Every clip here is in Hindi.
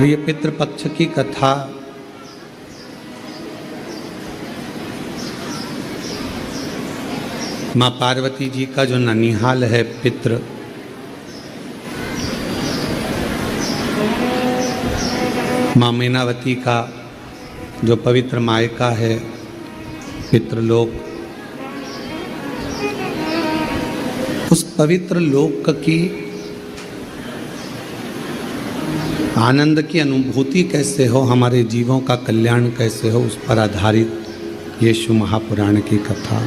और ये पितृपक्ष की कथा माँ पार्वती जी का जो ननिहाल है पितृ, माँ मीनावती का जो पवित्र मायका है पितृलोक, उस पवित्र लोक की आनंद की अनुभूति कैसे हो, हमारे जीवों का कल्याण कैसे हो, उस पर आधारित ये शिव महापुराण की कथा।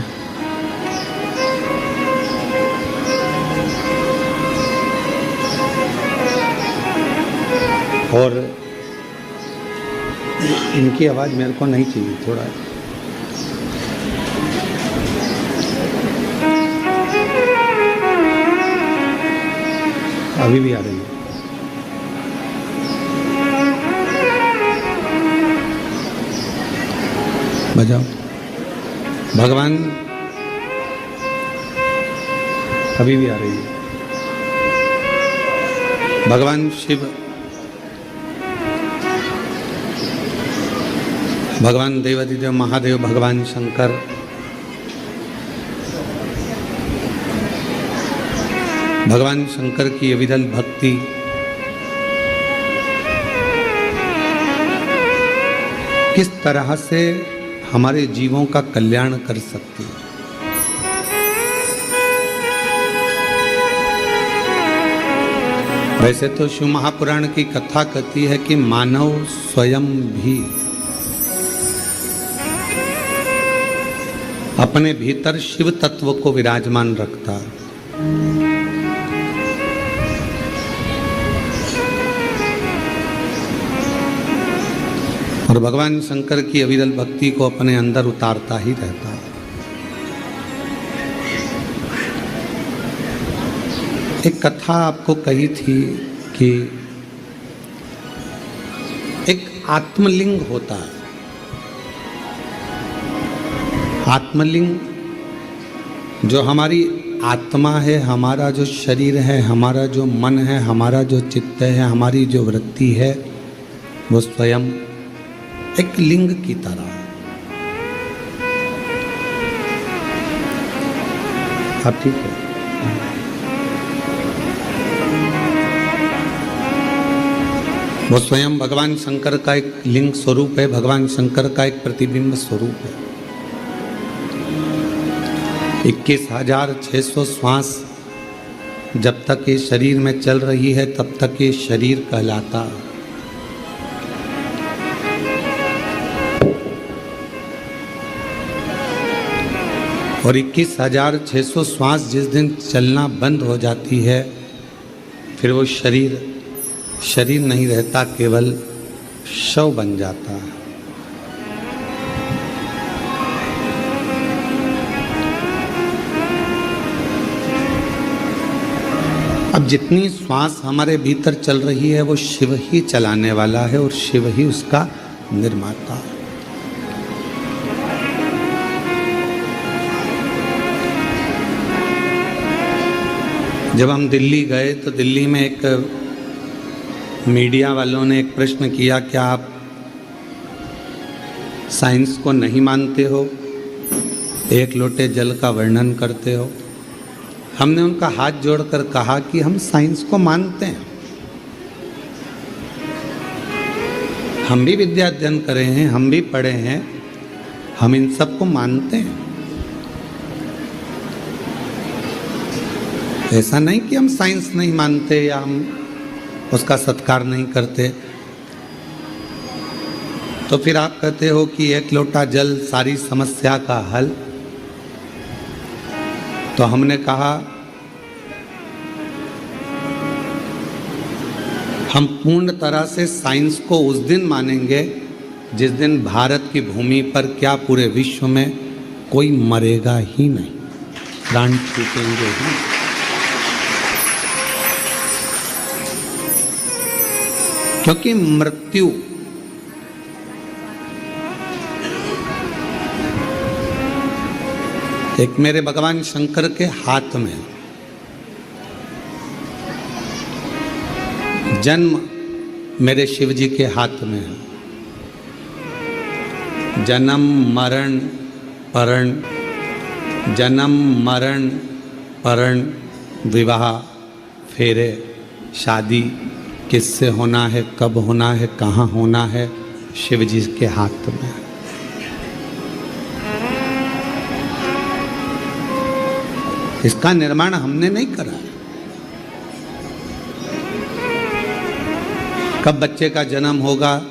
और इनकी आवाज़ मेरे को नहीं चाहिए, थोड़ा अभी भी आ रही है। बजाओ। भगवान अभी भी आ रही है। भगवान शिव, भगवान देवाधिदेव महादेव, भगवान शंकर, भगवान शंकर की अविरल भक्ति किस तरह से हमारे जीवों का कल्याण कर सकती है। वैसे तो शिव महापुराण की कथा कहती है कि मानव स्वयं भी अपने भीतर शिव तत्व को विराजमान रखता है। और भगवान शंकर की अविरल भक्ति को अपने अंदर उतारता ही रहता है। एक कथा आपको कही थी कि एक आत्मलिंग होता है। आत्मलिंग जो हमारी आत्मा है, हमारा जो शरीर है, हमारा जो मन है, हमारा जो चित्त है, हमारी जो वृत्ति है, वो स्वयं एक लिंग की तरह है। आप ठीक है? वो स्वयं भगवान शंकर का एक लिंग स्वरूप है, भगवान शंकर का एक प्रतिबिंब स्वरूप है। 21,600 श्वास जब तक ये शरीर में चल रही है तब तक ये शरीर कहलाता है। और 21,600 श्वास जिस दिन चलना बंद हो जाती है, फिर वो शरीर नहीं रहता, केवल शव बन जाता है। अब जितनी श्वास हमारे भीतर चल रही है वो शिव ही चलाने वाला है और शिव ही उसका निर्माता है। जब हम दिल्ली गए तो दिल्ली में एक मीडिया वालों ने एक प्रश्न किया, क्या आप साइंस को नहीं मानते हो, एक लोटे जल का वर्णन करते हो? हमने उनका हाथ जोड़कर कहा कि हम साइंस को मानते हैं, हम भी विद्या अध्ययन करे हैं, हम भी पढ़े हैं, हम इन सब को मानते हैं। ऐसा नहीं कि हम साइंस नहीं मानते या हम उसका सत्कार नहीं करते। तो फिर आप कहते हो कि एक लोटा जल सारी समस्या का हल। तो हमने कहा हम पूर्ण तरह से साइंस को उस दिन मानेंगे जिस दिन भारत की भूमि पर क्या पूरे विश्व में कोई मरेगा ही नहीं, प्राण छूटेंगे ही। क्योंकि मृत्यु एक मेरे भगवान शंकर के हाथ में, जन्म मेरे शिव जी के हाथ में है। जन्म मरण परण, जन्म मरण परण, विवाह, फेरे, शादी किससे होना है, कब होना है, कहाँ होना है, शिव जी के हाथ में है। इसका निर्माण हमने नहीं करा। कब बच्चे का जन्म होगा,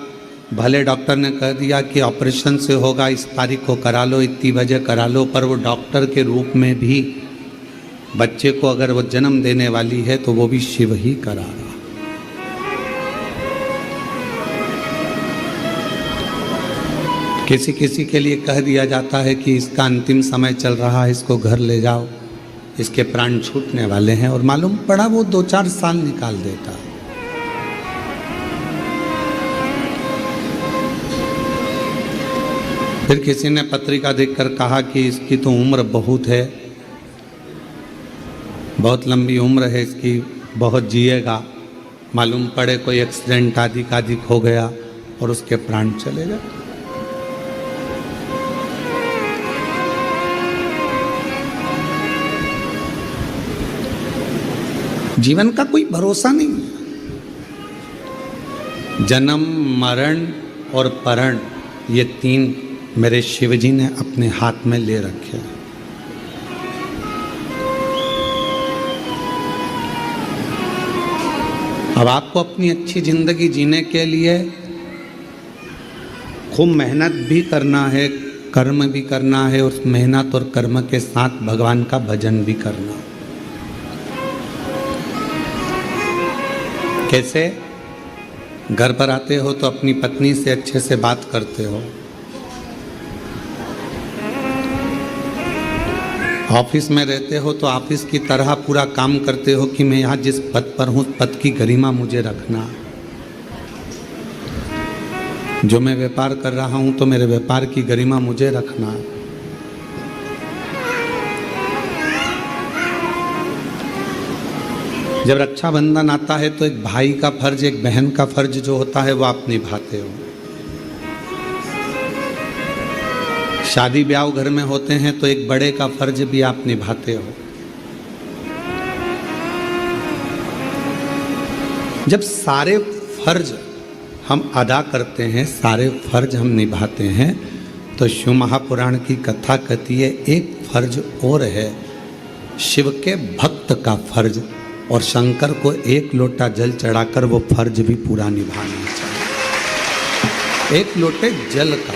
भले डॉक्टर ने कह दिया कि ऑपरेशन से होगा, इस तारीख को करा लो, इतनी बजे करा लो, पर वो डॉक्टर के रूप में भी बच्चे को अगर वो जन्म देने वाली है तो वो भी शिव ही करा रहा। किसी किसी के लिए कह दिया जाता है कि इसका अंतिम समय चल रहा है, इसको घर ले जाओ, इसके प्राण छूटने वाले हैं, और मालूम पड़ा वो 2-4 साल निकाल देता है। फिर किसी ने पत्रिका देखकर कहा कि इसकी तो उम्र बहुत है, बहुत लंबी उम्र है इसकी, बहुत जिएगा। मालूम पड़े कोई एक्सीडेंट आदि हो गया और उसके प्राण चले गए। जीवन का कोई भरोसा नहीं है। जन्म मरण और परण, ये 3 मेरे शिव जी ने अपने हाथ में ले रखे हैं। अब आपको अपनी अच्छी जिंदगी जीने के लिए खूब मेहनत भी करना है, कर्म भी करना है, उस मेहनत और कर्म के साथ भगवान का भजन भी करना है। कैसे? घर पर आते हो तो अपनी पत्नी से अच्छे से बात करते हो, ऑफिस में रहते हो तो ऑफिस की तरह पूरा काम करते हो कि मैं यहाँ जिस पद पर हूँ पद की गरिमा मुझे रखना। जो मैं व्यापार कर रहा हूँ तो मेरे व्यापार की गरिमा मुझे रखना। जब रक्षाबंधन आता है तो एक भाई का फर्ज, एक बहन का फर्ज जो होता है वो आप निभाते हो। शादी ब्याह घर में होते हैं तो एक बड़े का फर्ज भी आप निभाते हो। जब सारे फर्ज हम अदा करते हैं, सारे फर्ज हम निभाते हैं, तो शिव महापुराण की कथा कहती है एक फर्ज और है, शिव के भक्त का फर्ज, और शंकर को 1 लोटा जल चढ़ाकर वो फर्ज भी पूरा निभाना चाहिए। 1 लोटे जल का।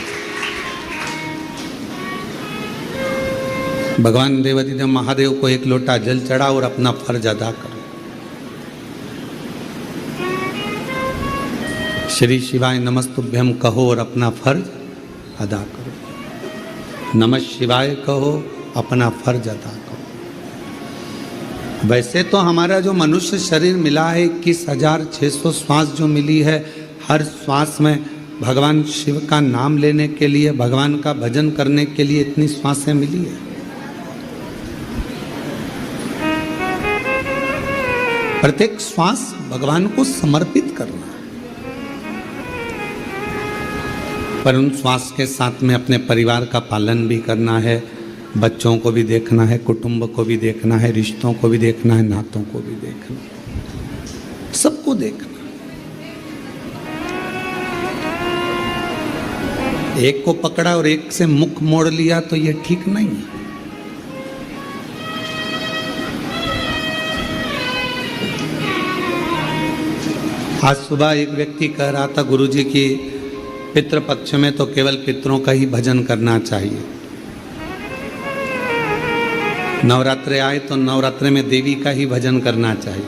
भगवान देवाधिदेव महादेव को 1 लोटा जल चढ़ा और अपना फर्ज अदा करो। श्री शिवाय नमस्तुभ्यम कहो और अपना फर्ज अदा करो। नमः शिवाय कहो, अपना फर्ज अदा करो। वैसे तो हमारा जो मनुष्य शरीर मिला है 21,600 श्वास जो मिली है, हर श्वास में भगवान शिव का नाम लेने के लिए, भगवान का भजन करने के लिए इतनी श्वासें मिली है। प्रत्येक श्वास भगवान को समर्पित करना, पर उन श्वास के साथ में अपने परिवार का पालन भी करना है, बच्चों को भी देखना है, कुटुंब को भी देखना है, रिश्तों को भी देखना है, नातों को भी देखना, सबको देखना। एक को पकड़ा और एक से मुख मोड़ लिया तो ये ठीक नहीं है। आज सुबह एक व्यक्ति कह रहा था, गुरुजी की पितृपक्ष में तो केवल पितरों का ही भजन करना चाहिए, नवरात्रे आए तो नवरात्रे में देवी का ही भजन करना चाहिए,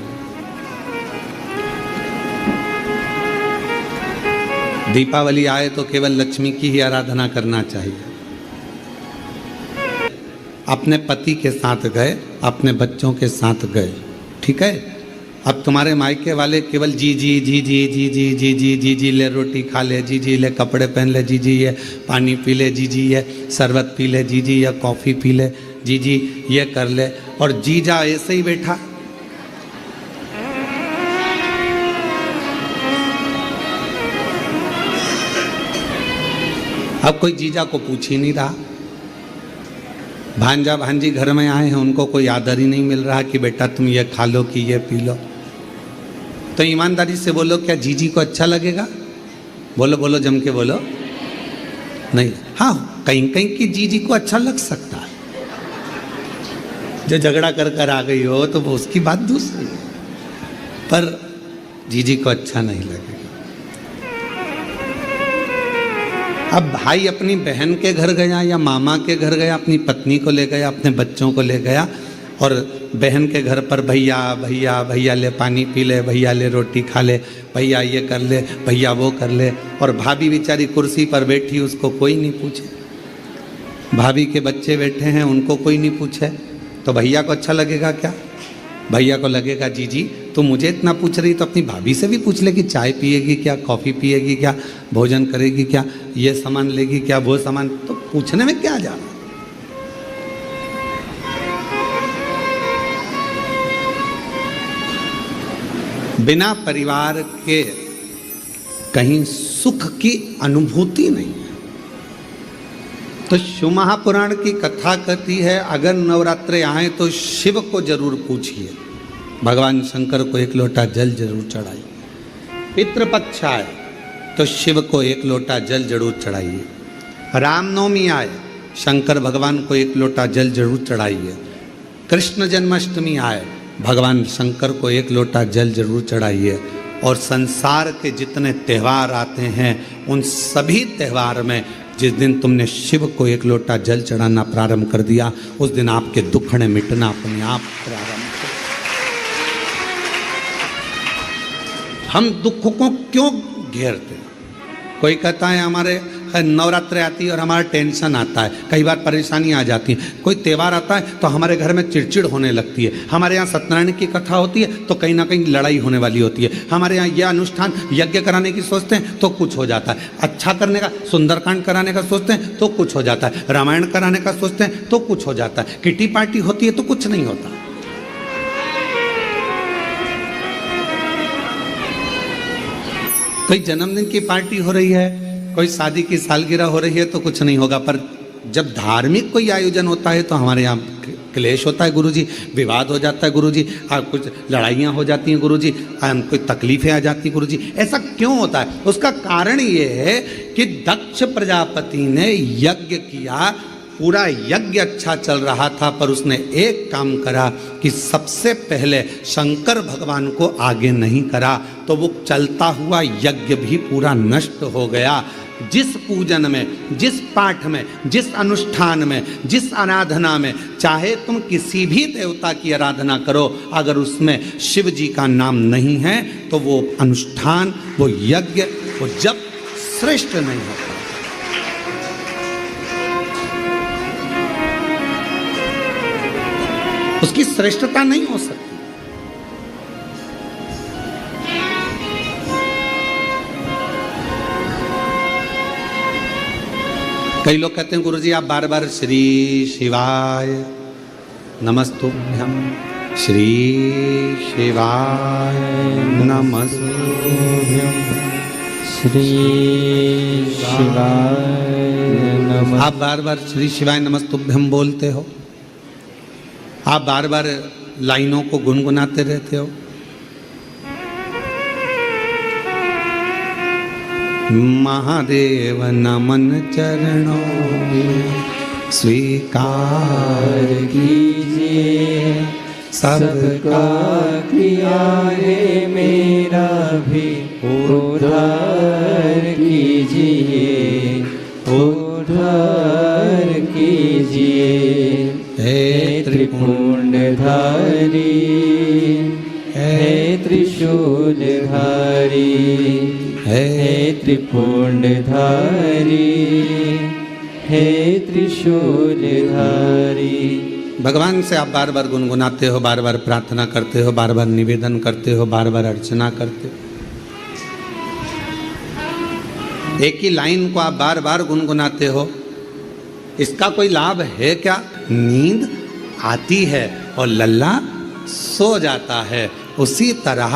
दीपावली आए तो केवल लक्ष्मी की ही आराधना करना चाहिए। अपने पति के साथ गए, अपने बच्चों के साथ गए, ठीक है। अब तुम्हारे मायके वाले केवल जी जी जी जी जी जी जी जी जी जी ले रोटी खा ले, जी जी ले कपड़े पहन ले, जी जी ये पानी पी ले, जी जी ये शरबत पी ले, जी जी या कॉफ़ी पी ले, जी जी ये कर ले, और जीजा ऐसे ही बैठा। अब कोई जीजा को पूछ ही नहीं रहा। भांजा भांजी घर में आए हैं, उनको कोई आदर ही नहीं मिल रहा कि बेटा तुम ये खा लो कि ये पी लो। तो ईमानदारी से बोलो, क्या जीजी को अच्छा लगेगा? बोलो बोलो, जम के बोलो। नहीं, हाँ कहीं कहीं की जीजी को अच्छा लग सकता है, जो झगड़ा कर कर आ गई हो तो वो उसकी बात दूसरी है, पर जीजी को अच्छा नहीं लगेगा। अब भाई अपनी बहन के घर गया या मामा के घर गया, अपनी पत्नी को ले गया, अपने बच्चों को ले गया, और बहन के घर पर भैया भैया भैया ले पानी पी ले, भैया ले रोटी खा ले, भैया ये कर ले, भैया वो कर ले, और भाभी बेचारी कुर्सी पर बैठी, उसको कोई नहीं पूछे। भाभी के बच्चे बैठे हैं, उनको कोई नहीं पूछे, तो भैया को अच्छा लगेगा क्या? भैया को लगेगा जीजी तो मुझे इतना पूछ रही तो अपनी भाभी से भी पूछ ले कि चाय पिएगी क्या, कॉफ़ी पिएगी क्या, भोजन करेगी क्या, ये सामान लेगी क्या, वो सामान, तो पूछने में क्या जा रहा। बिना परिवार के कहीं सुख की अनुभूति नहीं है। तो शिव महापुराण की कथा कहती है, अगर नवरात्रे आए तो शिव को जरूर पूछिए, भगवान शंकर को एक लोटा जल जरूर चढ़ाइए। पितृपक्ष आए तो शिव को एक लोटा जल जरूर चढ़ाइए। रामनवमी आए, शंकर भगवान को एक लोटा जल जरूर चढ़ाइए। कृष्ण जन्माष्टमी आए, भगवान शंकर को एक लोटा जल जरूर चढ़ाइए। और संसार के जितने त्यौहार आते हैं उन सभी त्यौहार में जिस दिन तुमने शिव को एक लोटा जल चढ़ाना प्रारंभ कर दिया, उस दिन आपके दुखड़े मिटना अपने आप प्रारंभ हो। हम दुख को क्यों घेरते? कोई कहता है हमारे नवरात्रि आती है और हमारा टेंशन आता है, कई बार परेशानी आ जाती है। कोई त्यौहार आता है तो हमारे घर में चिड़चिड़ होने लगती है। हमारे यहाँ सत्यनारायण की कथा होती है तो कहीं ना कहीं लड़ाई होने वाली होती है। हमारे यहाँ यह अनुष्ठान यज्ञ कराने की सोचते हैं तो कुछ हो जाता है, अच्छा करने का, सुंदरकांड कराने का सोचते हैं तो कुछ हो जाता है, रामायण कराने का सोचते हैं तो कुछ हो जाता है, किटी पार्टी होती है तो कुछ नहीं होता। कोई जन्मदिन की पार्टी हो रही है, कोई शादी की सालगिरह हो रही है तो कुछ नहीं होगा, पर जब धार्मिक कोई आयोजन होता है तो हमारे यहाँ क्लेश होता है गुरुजी, विवाद हो जाता है गुरुजी, कुछ लड़ाइयाँ हो जाती हैं गुरुजी, कोई तकलीफें आ जाती हैं गुरुजी। ऐसा क्यों होता है? उसका कारण ये है कि दक्ष प्रजापति ने यज्ञ किया, पूरा यज्ञ अच्छा चल रहा था, पर उसने एक काम करा कि सबसे पहले शंकर भगवान को आगे नहीं करा, तो वो चलता हुआ यज्ञ भी पूरा नष्ट हो गया। जिस पूजन में, जिस पाठ में, जिस अनुष्ठान में, जिस आराधना में, चाहे तुम किसी भी देवता की आराधना करो, अगर उसमें शिव जी का नाम नहीं है तो वो अनुष्ठान, वो यज्ञ, वो जप श्रेष्ठ नहीं होता। उसकी श्रेष्ठता नहीं हो सकती। कई लोग कहते हैं गुरुजी आप बार बार श्री शिवाय नमस्तुभ्यम, श्री शिवाय नमस्तुभ्यम, श्री शिवाय नमः। आप बार बार श्री शिवाय नमस्तुभ्यम बोलते हो, आप बार बार लाइनों को गुनगुनाते रहते हो। महादेव नमन चरणों में स्वीकार कीजिए, सबका किया है मेरा भी उद्धार कीजिए, उद्धार कीजिए। हे त्रिपुंडधारी, हे त्रिशूलधारी, हे त्रिपुंडधारी, हे त्रिशूलधारी। भगवान से आप बार बार गुनगुनाते हो, बार बार प्रार्थना करते हो, बार बार निवेदन करते हो, बार बार अर्चना करते हो। एक ही लाइन को आप बार बार गुनगुनाते हो, इसका कोई लाभ है क्या? नींद आती है और लल्ला सो जाता है। उसी तरह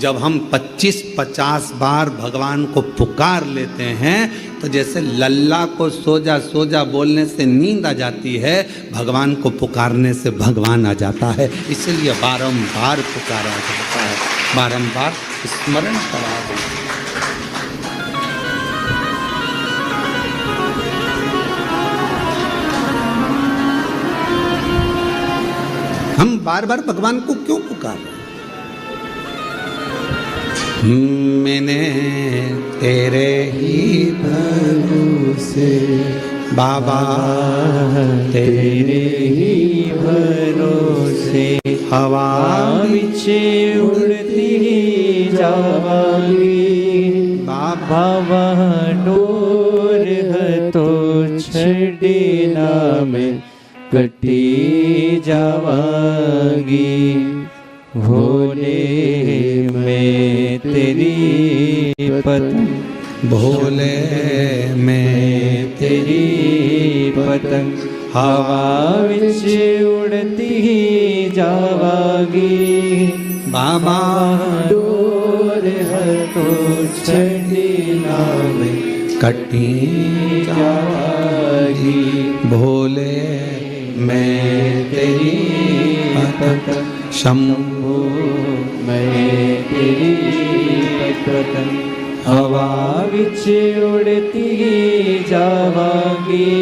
जब हम 25-50 बार भगवान को पुकार लेते हैं तो जैसे लल्ला को सो जा बोलने से नींद आ जाती है, भगवान को पुकारने से भगवान आ जाता है। इसलिए बारंबार पुकारा जाता है, बारंबार स्मरण करा जाता है। हम बार बार भगवान को क्यों पुकार रहे हैं? मैंने तेरे ही भरोसे बाबा, तेरे ही भरोसे हवा विच उड़ती जावांगी बाबा, वहाँ डोर है तो छड़ना में कटी जावांगी। भोले मैं तेरी पतंग, भोले मैं तेरी पतंग हवा विच उड़ती जावांगी बाबा, डोर है तो छड़ना में कटी जावांगी। भोले मैं तेरी पतंग, शंभो मैं तेरी पतंग हवा विच उड़ती जावांगी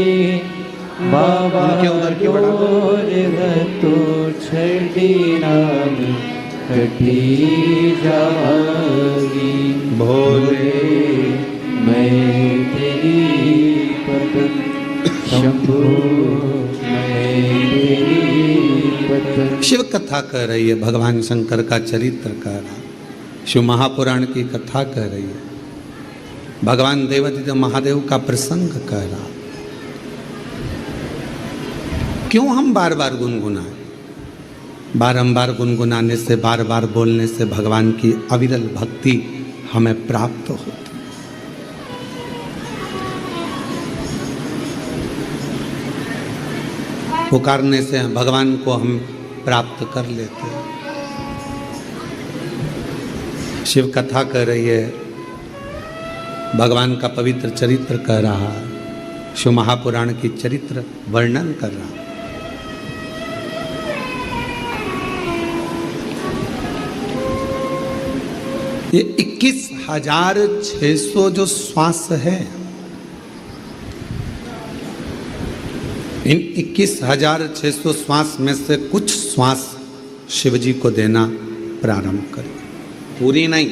बाबा, डोर है तो छड़ना में कटी जावांगी। भोले मैं तेरी पतंग, शंभो मैं तेरी पतंग। शिव कथा कह रही है, भगवान शंकर का चरित्र कह रहा, शिव महापुराण की कथा कह रही है, भगवान देवादिदेव महादेव का प्रसंग कह रहा। क्यों हम बार बार गुनगुनाएं? बारंबार गुनगुनाने से, बार बार बोलने से भगवान की अविरल भक्ति हमें प्राप्त होती। पुकारने से भगवान को हम प्राप्त कर लेते हैं। शिव कथा कह रही है, भगवान का पवित्र चरित्र कह रहा है, शिव महापुराण की चरित्र वर्णन कर रहा। ये 21,600 जो श्वास है, इन 21,600 श्वास में से कुछ श्वास शिव जी को देना प्रारंभ करें, पूरी नहीं।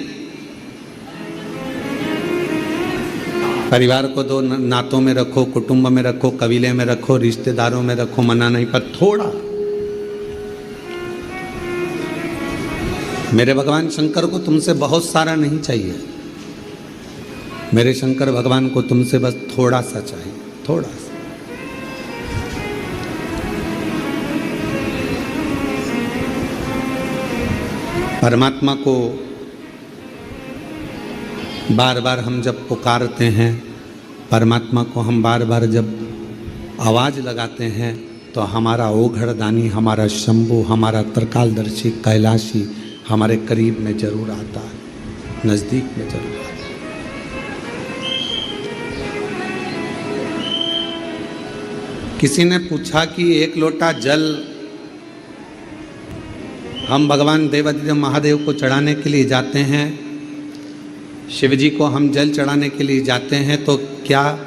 परिवार को दो, नातों में रखो, कुटुंब में रखो, कबीले में रखो, रिश्तेदारों में रखो, मना नहीं, पर थोड़ा। मेरे भगवान शंकर को तुमसे बहुत सारा नहीं चाहिए, मेरे शंकर भगवान को तुमसे बस थोड़ा सा चाहिए, थोड़ा सा। परमात्मा को बार बार हम जब पुकारते हैं, परमात्मा को हम बार बार जब आवाज़ लगाते हैं, तो हमारा ओघड़दानी, हमारा शंभु, हमारा त्रिकालदर्शी कैलाशी हमारे करीब में जरूर आता है, नज़दीक में जरूर आता है। किसी ने पूछा कि एक लोटा जल हम भगवान देवादिदेव महादेव को चढ़ाने के लिए जाते हैं, शिव जी को हम जल चढ़ाने के लिए जाते हैं, तो क्या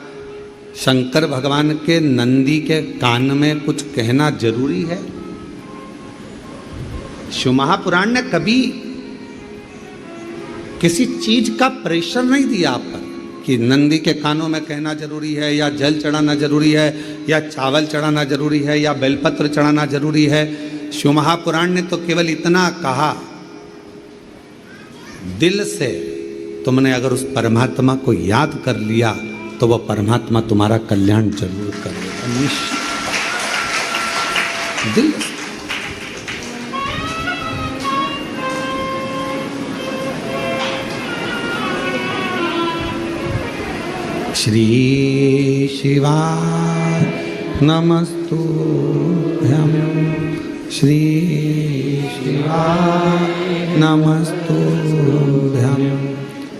शंकर भगवान के नंदी के कान में कुछ कहना जरूरी है? शिव महापुराण ने कभी किसी चीज का प्रेशर नहीं दिया आप पर कि नंदी के कानों में कहना जरूरी है, या जल चढ़ाना जरूरी है, या चावल चढ़ाना जरूरी है, या बेलपत्र चढ़ाना जरूरी है। शिव महापुराण ने तो केवल इतना कहा, दिल से तुमने अगर उस परमात्मा को याद कर लिया तो वह परमात्मा तुम्हारा कल्याण जरूर करेगा, निश्चित। दिल से। श्री शिवाय नमस्तुभ्यं, श्री शिवाय नमस्तुभ्यं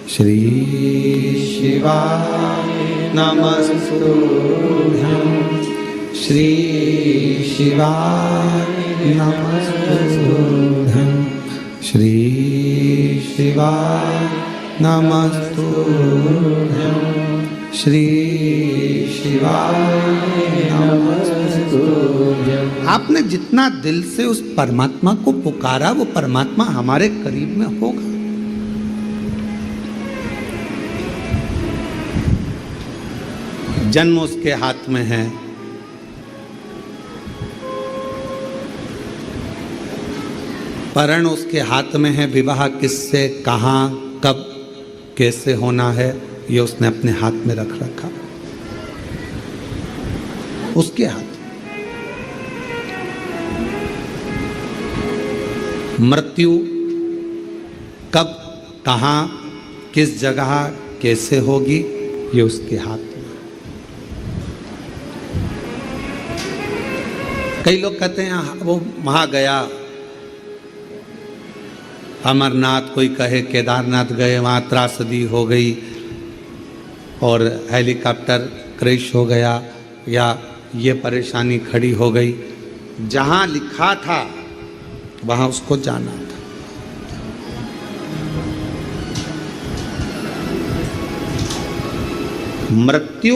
श्री शिवाय नमस्तुभ्यं श्री शिवाय नमस्तुभ्यं श्री शिवाय नमस्तुभ्यं श्री शिवाय नमस्तुभ्यं। आपने जितना दिल से उस परमात्मा को पुकारा वो परमात्मा हमारे करीब में होगा। जन्म उसके हाथ में है, परण उसके हाथ में है, विवाह किससे, कहाँ, कब, कैसे होना है ये उसने अपने हाथ में रख रखा, उसके हाथ। मृत्यु कब, कहाँ, किस जगह, कैसे होगी ये उसके हाथ में। कई लोग कहते हैं वो वहाँ गया अमरनाथ, कोई कहे केदारनाथ गए, वहाँ त्रासदी हो गई और हेलीकॉप्टर क्रैश हो गया या ये परेशानी खड़ी हो गई। जहाँ लिखा था वहाँ उसको जाना था। मृत्यु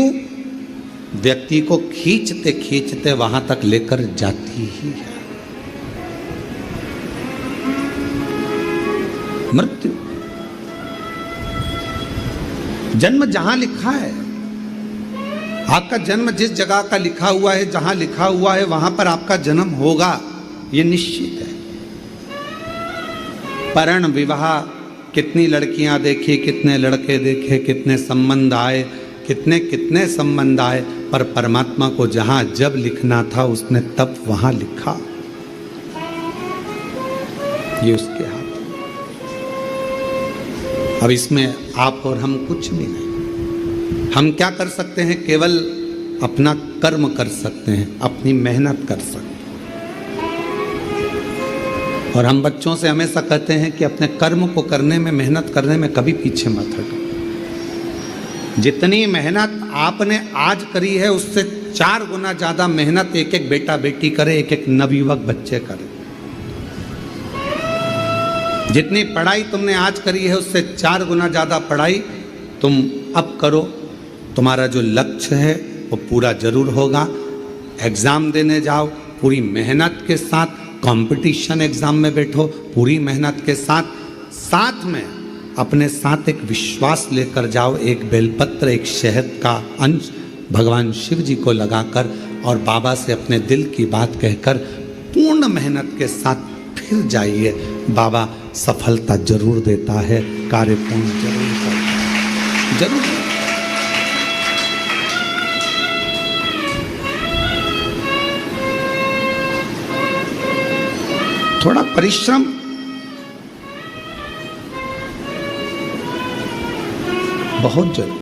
व्यक्ति को खींचते खींचते वहां तक लेकर जाती ही है। मृत्यु, जन्म जहां लिखा है, आपका जन्म जिस जगह का लिखा हुआ है, जहां लिखा हुआ है वहां पर आपका जन्म होगा, ये निश्चित है। परण विवाह, कितनी लड़कियां देखी, कितने लड़के देखे, कितने संबंध आए, कितने कितने संबंध आए, पर परमात्मा को जहां जब लिखना था उसने तब वहां लिखा। ये उसके हाथ। अब इसमें आप और हम कुछ भी नहीं। हम क्या कर सकते हैं? केवल अपना कर्म कर सकते हैं, अपनी मेहनत कर सकते हैं। और हम बच्चों से हमेशा कहते हैं कि अपने कर्म को करने में, मेहनत करने में कभी पीछे मत हटो। जितनी मेहनत आपने आज करी है उससे 4 गुना ज्यादा मेहनत एक एक बेटा बेटी करे, एक एक नवयुवक बच्चे करे। जितनी पढ़ाई तुमने आज करी है उससे 4 गुना ज्यादा पढ़ाई तुम अब करो। तुम्हारा जो लक्ष्य है वो पूरा जरूर होगा। एग्जाम देने जाओ पूरी मेहनत के साथ, कंपटीशन एग्जाम में बैठो पूरी मेहनत के साथ, साथ में अपने साथ एक विश्वास लेकर जाओ, एक बेलपत्र, एक शहद का अंश भगवान शिव जी को लगाकर और बाबा से अपने दिल की बात कहकर पूर्ण मेहनत के साथ फिर जाइए। बाबा सफलता जरूर देता है, कार्य पूर्ण जरूर करता है, जरूर। थोड़ा परिश्रम बहुत जरूरी।